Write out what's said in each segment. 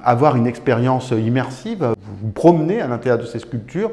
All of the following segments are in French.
avoir une expérience immersive, vous vous promenez à l'intérieur de ces sculptures.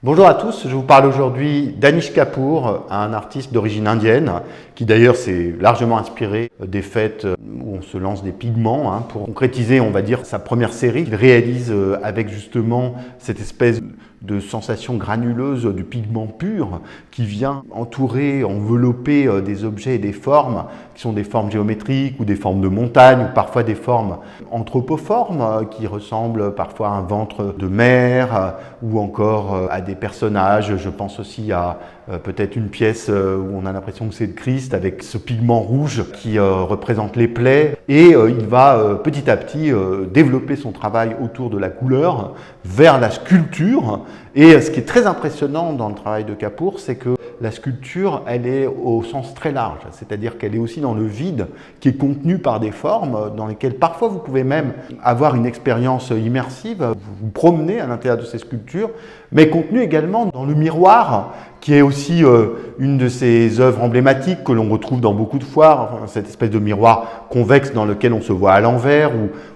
Bonjour à tous, je vous parle aujourd'hui d'Anish Kapoor, un artiste d'origine indienne qui d'ailleurs s'est largement inspiré des fêtes où on se lance des pigments pour concrétiser, on va dire, sa première série. Il réalise avec justement cette espèce de sensation granuleuse du pigment pur qui vient entourer, envelopper des objets et des formes qui sont des formes géométriques ou des formes de montagne ou parfois des formes anthropoformes qui ressemblent parfois à un ventre de mer ou encore à des personnages. Je pense aussi à peut-être une pièce où on a l'impression que c'est le Christ avec ce pigment rouge qui représente les plaies et il va petit à petit développer son travail autour de la couleur vers la sculpture. Et ce qui est très impressionnant dans le travail de Kapoor, c'est que la sculpture, elle est au sens très large, c'est-à-dire qu'elle est aussi dans le vide, qui est contenu par des formes dans lesquelles parfois vous pouvez même avoir une expérience immersive, vous vous promenez à l'intérieur de ces sculptures, mais contenu également dans le miroir, qui est aussi une de ces œuvres emblématiques que l'on retrouve dans beaucoup de foires, cette espèce de miroir convexe dans lequel on se voit à l'envers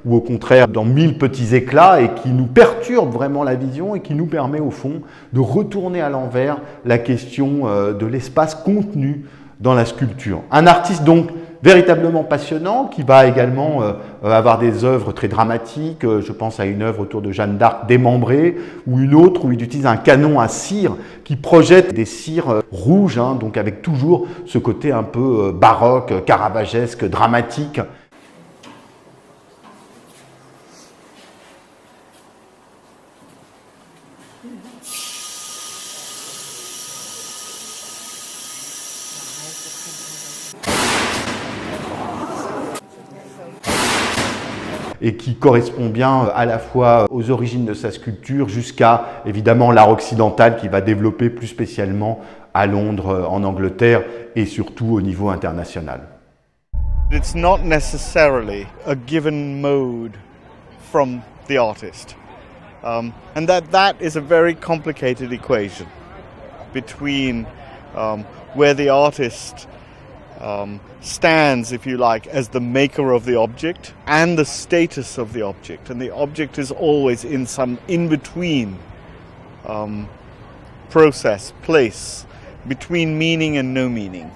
ou au contraire dans mille petits éclats et qui nous perturbe vraiment la vision et qui nous permet au fond de retourner à l'envers la question de l'espace contenu dans la sculpture. Un artiste donc véritablement passionnant qui va également avoir des œuvres très dramatiques. Je pense à une œuvre autour de Jeanne d'Arc démembrée ou une autre où il utilise un canon à cire qui projette des cires rouges, donc avec toujours ce côté un peu baroque, caravagesque, dramatique. Et qui correspond bien à la fois aux origines de sa sculpture jusqu'à évidemment l'art occidental qui va développer plus spécialement à Londres, en Angleterre et surtout au niveau international. It's not necessarily a given mode from the artist, and that is a very complicated equation between where the artist stands, if you like, as the maker of the object and the status of the object. And the object is always in some in-between process, place, between meaning and no meaning.